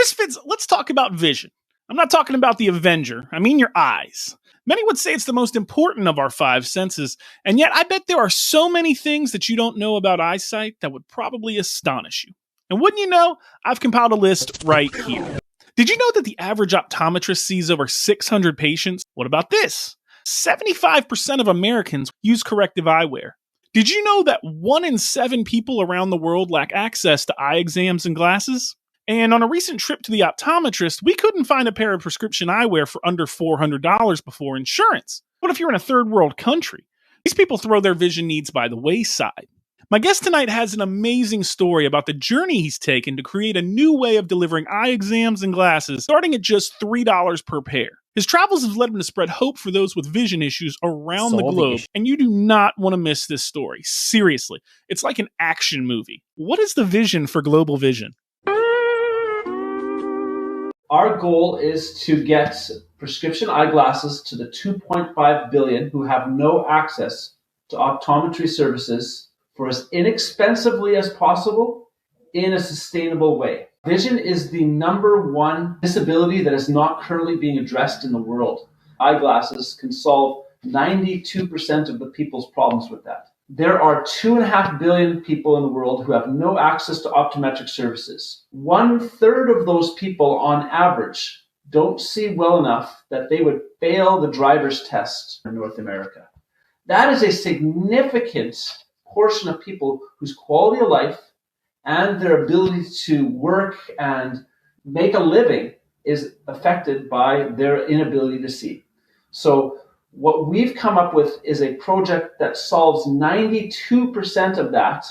Misfits, let's talk about vision. I'm not talking about the Avenger. I mean your eyes. Many would say it's the most important of our five senses, and yet I bet there are so many things that you don't know about eyesight that would probably astonish you. And wouldn't you know, I've compiled a list right here. Did you know that the average optometrist sees over 600 patients? What about this? 75% of Americans use corrective eyewear. Did you know that 1 in 7 people around the world lack access to eye exams and glasses? And on a recent trip to the optometrist, we couldn't find a pair of prescription eyewear for under $400 before insurance. What if you're in a third world country? These people throw their vision needs by the wayside. My guest tonight has an amazing story about the journey he's taken to create a new way of delivering eye exams and glasses, starting at just $3 per pair. His travels have led him to spread hope for those with vision issues around the globe, and you do not want to miss this story. Seriously, it's like an action movie. What is the vision for Global Vision? Our goal is to get prescription eyeglasses to the 2.5 billion who have no access to optometry services for as inexpensively as possible in a sustainable way. Vision is the number one disability that is not currently being addressed in the world. Eyeglasses can solve 92% of the people's problems with that. There are 2.5 billion people in the world who have no access to optometric services. 1/3 of those people on average don't see well enough that they would fail the driver's test in North America. That is a significant portion of people whose quality of life and their ability to work and make a living is affected by their inability to see. So what we've come up with is a project that solves 92% of that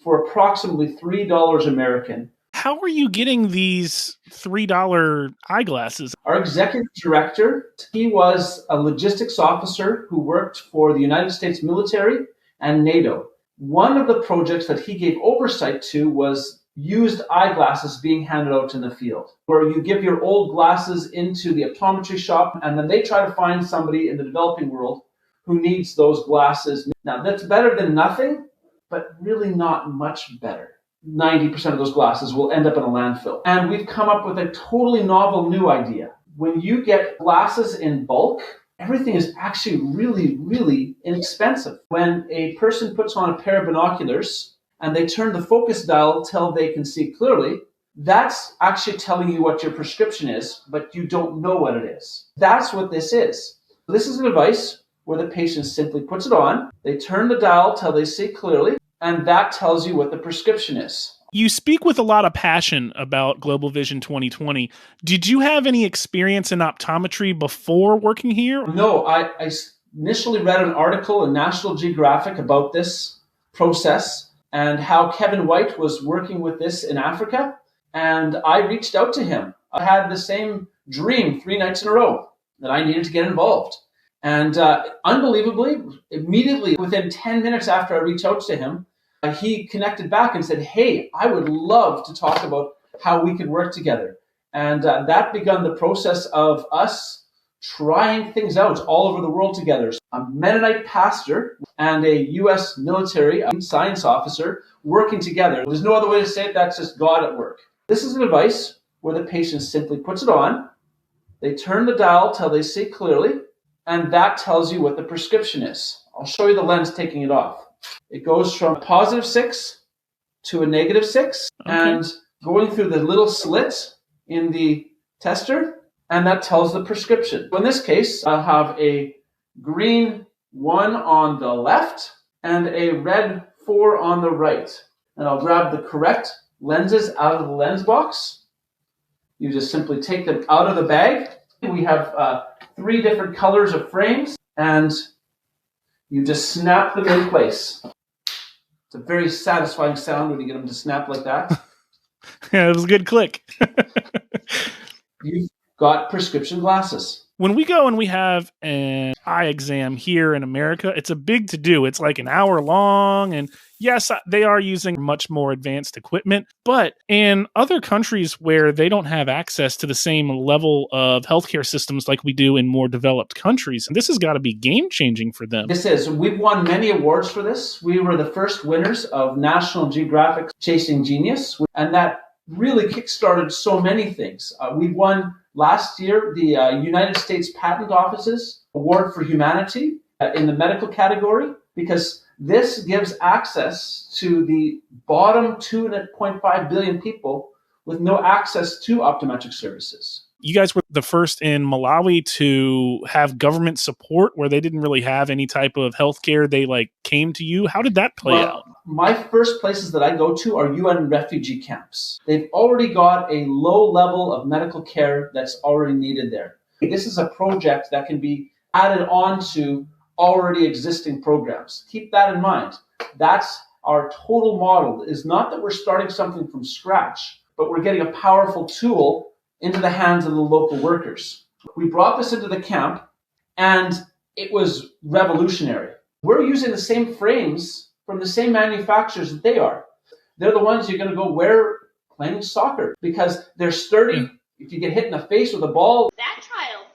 for approximately $3 American. How are you getting these $3 eyeglasses? Our executive director, he was a logistics officer who worked for the United States military and NATO. One of the projects that he gave oversight to was used eyeglasses being handed out in the field, where you give your old glasses into the optometry shop and then they try to find somebody in the developing world who needs those glasses. Now, that's better than nothing, but really not much better. 90% of those glasses will end up in a landfill. And we've come up with a totally novel new idea. When you get glasses in bulk, everything is actually really, really inexpensive. When a person puts on a pair of binoculars and they turn the focus dial till they can see clearly, that's actually telling you what your prescription is, but you don't know what it is. That's what this is. This is a device where the patient simply puts it on, they turn the dial till they see clearly, and that tells you what the prescription is. You speak with a lot of passion about Global Vision 2020. Did you have any experience in optometry before working here? No, I initially read an article in National Geographic about this process and how Kevin White was working with this in Africa. And I reached out to him. I had the same dream 3 nights in a row that I needed to get involved. And unbelievably, immediately within 10 minutes after I reached out to him, he connected back and said, hey, I would love to talk about how we could work together. And that began the process of us trying things out all over the world together. A Mennonite pastor and a U.S. military science officer working together. There's no other way to say it. That's just God at work. This is a device where the patient simply puts it on. They turn the dial till they see clearly, and that tells you what the prescription is. I'll show you the lens taking it off. It goes from a +6 to a -6, and going through the little slit in the tester, and that tells the prescription. In this case, I'll have a green 1 on the left and a red 4 on the right. And I'll grab the correct lenses out of the lens box. You just simply take them out of the bag. We have 3 different colors of frames, and you just snap them in place. It's a very satisfying sound when you get them to snap like that. Yeah, it was a good click. You've got prescription glasses. When we go and we have an eye exam here in America, it's a big to-do. It's like an hour long, and yes, they are using much more advanced equipment, but in other countries where they don't have access to the same level of healthcare systems like we do in more developed countries, this has got to be game-changing for them. This is. We've won many awards for this. We were the first winners of National Geographic Chasing Genius, and that really kickstarted so many things. We won last year the United States Patent Office's Award for Humanity in the medical category, because this gives access to the bottom 2.5 billion people with no access to optometric services. You guys were the first in Malawi to have government support where they didn't really have any type of healthcare. They came to you. How did that play out? My first places that I go to are UN refugee camps. They've already got a low level of medical care that's already needed there. This is a project that can be added on to already existing programs. Keep that in mind. That's our total model. Is not that we're starting something from scratch, but we're getting a powerful tool into the hands of the local workers. We brought this into the camp, and it was revolutionary. We're using the same frames from the same manufacturers that they are. They're the ones you're going to go wear playing soccer because they're sturdy. Yeah. If you get hit in the face with a ball, that child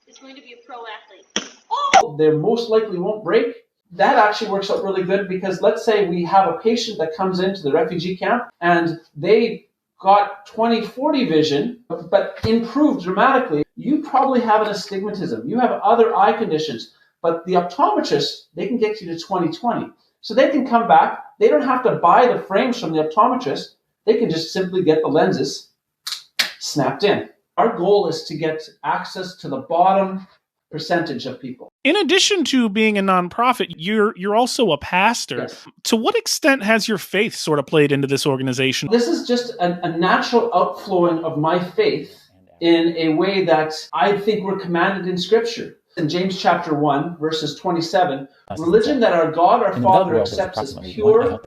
is going to be a pro athlete. Oh! They most likely won't break. That actually works out really good because let's say we have a patient that comes into the refugee camp and they got 20/40 vision, but improved dramatically. You probably have an astigmatism. You have other eye conditions, but the optometrist, they can get you to 20/20. So they can come back. They don't have to buy the frames from the optometrist. They can just simply get the lenses snapped in. Our goal is to get access to the bottom percentage of people. In addition to being a nonprofit, you're also a pastor. Yes. To what extent has your faith sort of played into this organization? This is just a natural outflowing of my faith in a way that I think we're commanded in Scripture. In James chapter 1, verses 27, religion that our God, our Father, accepts as pure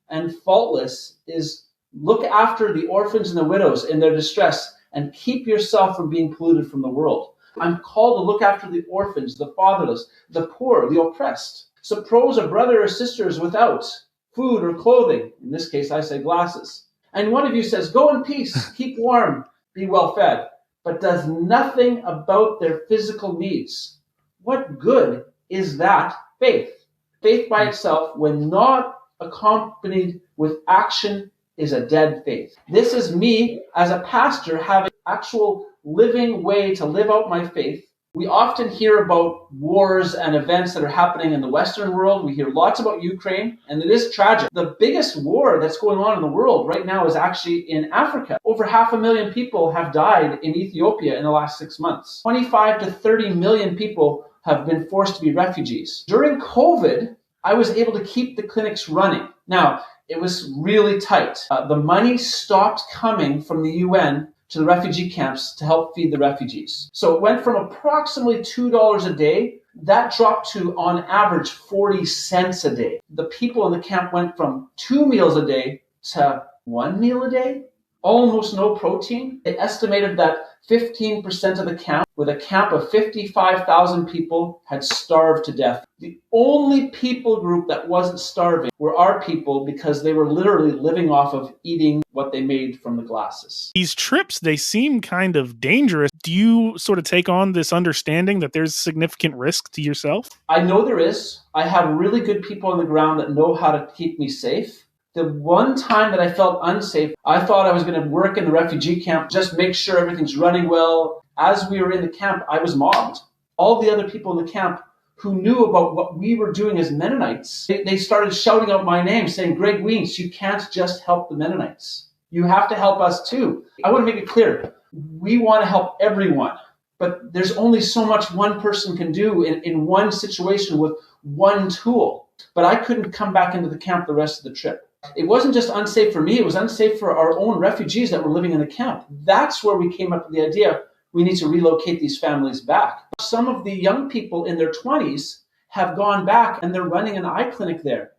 and faultless is look after the orphans and the widows in their distress and keep yourself from being polluted from the world. I'm called to look after the orphans, the fatherless, the poor, the oppressed. Suppose a brother or sister is without food or clothing. In this case, I say glasses. And one of you says, go in peace, keep warm, be well fed, but does nothing about their physical needs. What good is that faith? Faith by itself, when not accompanied with action, is a dead faith. This is me as a pastor having actual living way to live out my faith. We often hear about wars and events that are happening in the Western world. We hear lots about Ukraine, and it is tragic. The biggest war that's going on in the world right now is actually in Africa. Over 500,000 people have died in Ethiopia in the last 6 months. 25 to 30 million people have been forced to be refugees. During COVID, I was able to keep the clinics running. Now, it was really tight. The money stopped coming from the UN to the refugee camps to help feed the refugees. So it went from approximately $2 a day, that dropped to, on average, 40 cents a day. The people in the camp went from 2 meals a day to 1 meal a day, almost no protein. They estimated that 15% of the camp, with a camp of 55,000 people, had starved to death. The only people group that wasn't starving were our people because they were literally living off of eating what they made from the glasses. These trips, they seem kind of dangerous. Do you sort of take on this understanding that there's significant risk to yourself? I know there is. I have really good people on the ground that know how to keep me safe. The one time that I felt unsafe, I thought I was going to work in the refugee camp, just make sure everything's running well. As we were in the camp, I was mobbed. All the other people in the camp who knew about what we were doing as Mennonites, they started shouting out my name, saying, Greg Wiens, you can't just help the Mennonites. You have to help us too. I want to make it clear, we want to help everyone, but there's only so much one person can do in one situation with one tool. But I couldn't come back into the camp the rest of the trip. It wasn't just unsafe for me, it was unsafe for our own refugees that were living in the camp. That's where we came up with the idea, we need to relocate these families back. Some of the young people in their 20s have gone back and they're running an eye clinic there.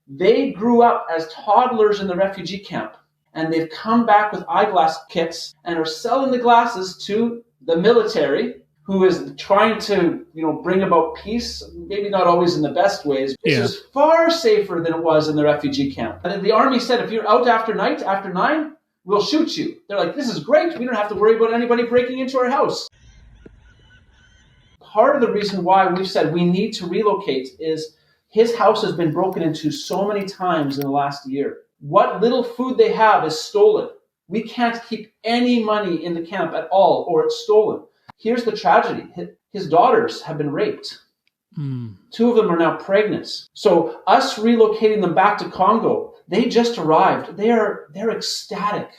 They grew up as toddlers in the refugee camp and they've come back with eyeglass kits and are selling the glasses to the military, who is trying to, bring about peace, maybe not always in the best ways. This is far safer than it was in the refugee camp. And the army said, if you're out after 9, we'll shoot you. They're like, this is great. We don't have to worry about anybody breaking into our house. Part of the reason why we've said we need to relocate is his house has been broken into so many times in the last year. What little food they have is stolen. We can't keep any money in the camp at all, or it's stolen. Here's the tragedy. His daughters have been raped. Two of them are now pregnant. So us relocating them back to Congo, they just arrived. They're ecstatic.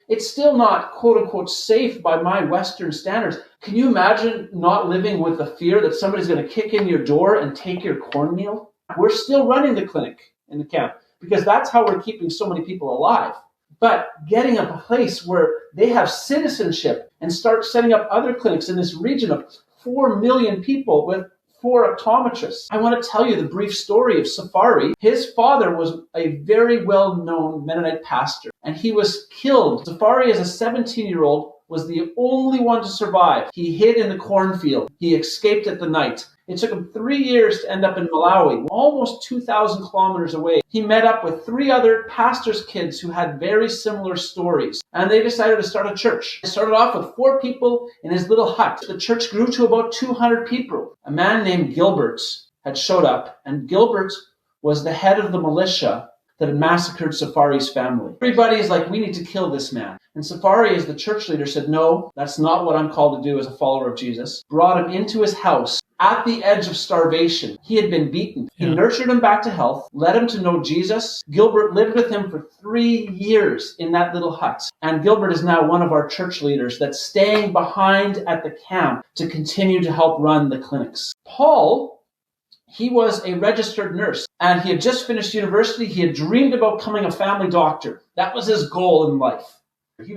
It's still not, quote unquote, safe by my Western standards. Can you imagine not living with the fear that somebody's going to kick in your door and take your cornmeal? We're still running the clinic in the camp because that's how we're keeping so many people alive. But getting a place where they have citizenship and start setting up other clinics in this region of 4 million people with 4 optometrists. I want to tell you the brief story of Safari. His father was a very well-known Mennonite pastor, and he was killed. Safari, as a 17-year-old, was the only one to survive. He hid in the cornfield. He escaped at the night. It took him 3 years to end up in Malawi, almost 2,000 kilometers away. He met up with 3 other pastors' kids who had very similar stories, and they decided to start a church. They started off with 4 people in his little hut. The church grew to about 200 people. A man named Gilbert had showed up, and Gilbert was the head of the militia that had massacred Safari's family. Everybody's like, we need to kill this man. And Safari, as the church leader, said, no, that's not what I'm called to do as a follower of Jesus. Brought him into his house at the edge of starvation. He had been beaten. He nurtured him back to health, led him to know Jesus. Gilbert lived with him for 3 years in that little hut. And Gilbert is now one of our church leaders that's staying behind at the camp to continue to help run the clinics. Paul, he was a registered nurse, and he had just finished university. He had dreamed about becoming a family doctor. That was his goal in life. He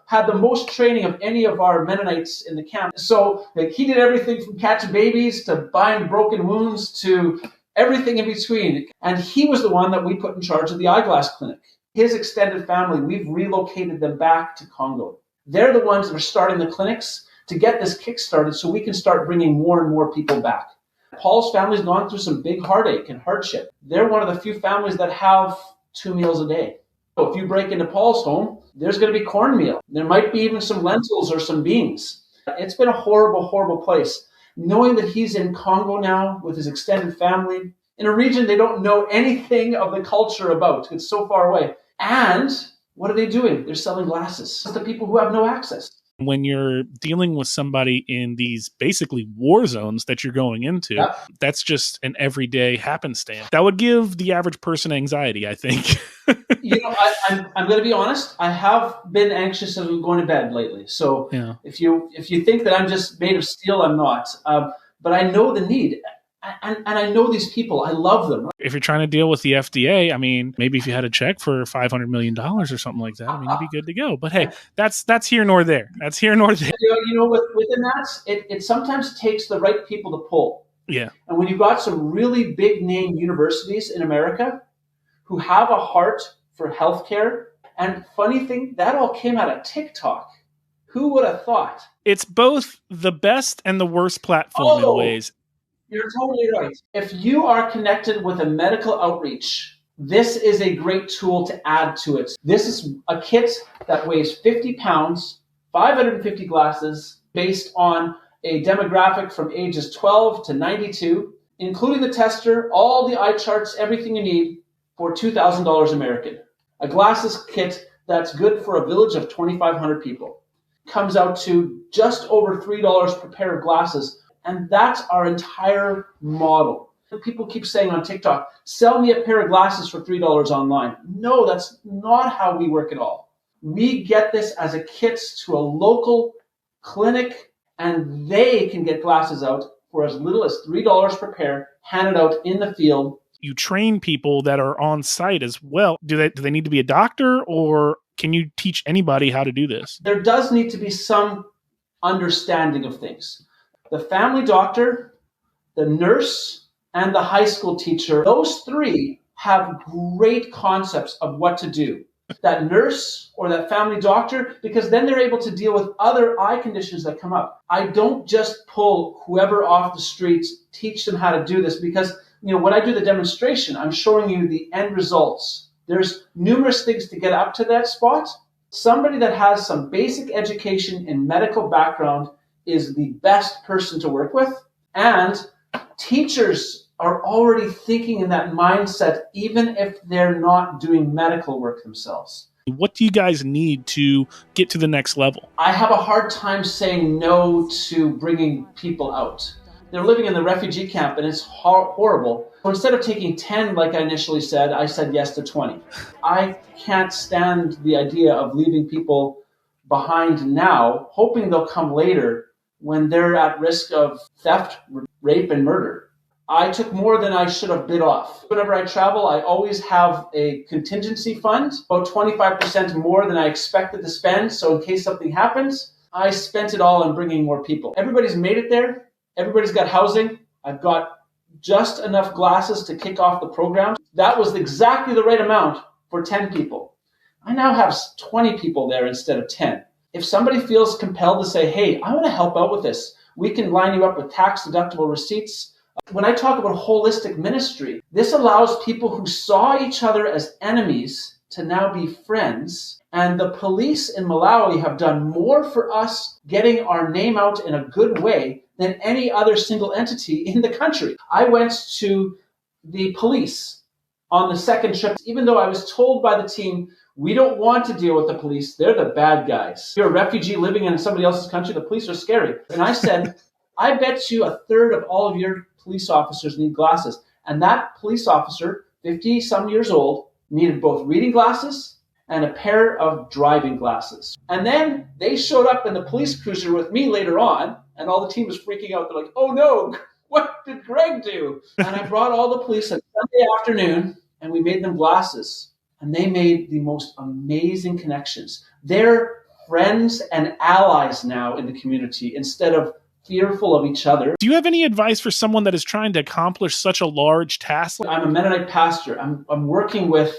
had the most training of any of our Mennonites in the camp. So he did everything from catching babies to bind broken wounds to everything in between. And he was the one that we put in charge of the eyeglass clinic. His extended family, we've relocated them back to Congo. They're the ones that are starting the clinics to get this kick started so we can start bringing more and more people back. Paul's family's gone through some big heartache and hardship. They're one of the few families that have 2 meals a day. So if you break into Paul's home, there's going to be cornmeal. There might be even some lentils or some beans. It's been a horrible, horrible place. Knowing that he's in Congo now with his extended family, in a region they don't know anything of the culture about. It's so far away. And what are they doing? They're selling glasses to people who have no access. When you're dealing with somebody in these basically war zones that you're going into, that's just an everyday happenstance. That would give the average person anxiety, I think. I'm going to be honest. I have been anxious as I'm going to bed lately. So if you think that I'm just made of steel, I'm not. But I know the need. And I know these people. I love them. If you're trying to deal with the FDA, I mean, maybe if you had a check for $500 million or something like that, I mean, you'd be good to go. But hey, that's here nor there. That's here nor there. Within that, it sometimes takes the right people to pull. Yeah. And when you've got some really big name universities in America who have a heart for healthcare, and funny thing, that all came out of TikTok. Who would have thought? It's both the best and the worst platform in ways. You're totally right. If you are connected with a medical outreach, this is a great tool to add to it. This is a kit that weighs 50 pounds, 550 glasses, based on a demographic from ages 12 to 92, including the tester, all the eye charts, everything you need for $2,000 American. A glasses kit that's good for a village of 2,500 people. Comes out to just over $3 per pair of glasses. And that's our entire model. People keep saying on TikTok, sell me a pair of glasses for $3 online. No, that's not how we work at all. We get this as a kit to a local clinic, and they can get glasses out for as little as $3 per pair, handed out in the field. You train people that are on site as well. Do they need to be a doctor, or can you teach anybody how to do this? There does need to be some understanding of things. The family doctor, the nurse, and the high school teacher, those 3 have great concepts of what to do. That nurse or that family doctor, because then they're able to deal with other eye conditions that come up. I don't just pull whoever off the streets, teach them how to do this, because when I do the demonstration, I'm showing you the end results. There's numerous things to get up to that spot. Somebody that has some basic education and medical background is the best person to work with. And teachers are already thinking in that mindset, even if they're not doing medical work themselves. What do you guys need to get to the next level? I have a hard time saying no to bringing people out. They're living in the refugee camp and it's horrible. So instead of taking 10, like I initially said, I said yes to 20. I can't stand the idea of leaving people behind now, hoping they'll come later when they're at risk of theft, rape, and murder. I took more than I should have bit off. Whenever I travel, I always have a contingency fund, about 25% more than I expected to spend. So in case something happens, I spent it all on bringing more people. Everybody's made it there. Everybody's got housing. I've got just enough glasses to kick off the program. That was exactly the right amount for 10 people. I now have 20 people there instead of 10. If somebody feels compelled to say, hey, I want to help out with this, we can line you up with tax-deductible receipts. When I talk about holistic ministry, this allows people who saw each other as enemies to now be friends. And the police in Malawi have done more for us getting our name out in a good way than any other single entity in the country. I went to the police on the second trip, even though I was told by the team, we don't want to deal with the police. They're the bad guys. If you're a refugee living in somebody else's country, the police are scary. And I said, I bet you a third of all of your police officers need glasses. And that police officer, 50-some years old, needed both reading glasses and a pair of driving glasses. And then they showed up in the police cruiser with me later on, and all the team was freaking out. They're like, oh no, what did Greg do? And I brought all the police on Sunday afternoon, and we made them glasses. And they made the most amazing connections. They're friends and allies now in the community instead of fearful of each other. Do you have any advice for someone that is trying to accomplish such a large task? I'm a Mennonite pastor. I'm working with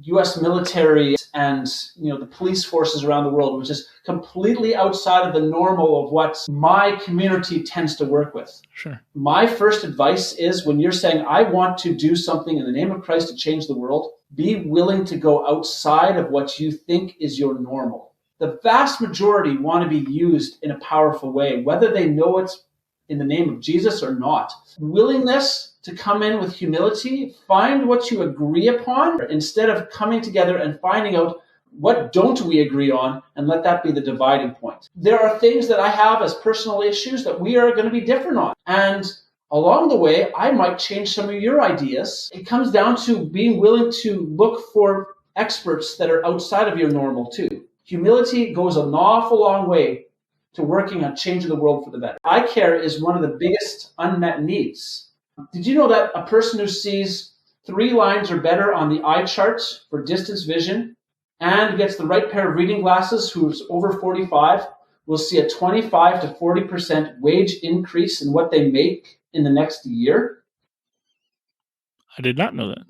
U.S. military and the police forces around the world, which is completely outside of the normal of what my community tends to work with. Sure. My first advice is when you're saying, I want to do something in the name of Christ to change the world, be willing to go outside of what you think is your normal. The vast majority want to be used in a powerful way, whether they know it's in the name of Jesus or not. Willingness to come in with humility, find what you agree upon, instead of coming together and finding out what don't we agree on, and let that be the dividing point. There are things that I have as personal issues that we are going to be different on. And along the way, I might change some of your ideas. It comes down to being willing to look for experts that are outside of your normal too. Humility goes an awful long way to working on changing the world for the better. Eye care is one of the biggest unmet needs. Did you know that a person who sees 3 lines or better on the eye charts for distance vision and gets the right pair of reading glasses, who's over 45, will see a 25 to 40% wage increase in what they make in the next year? I did not know that.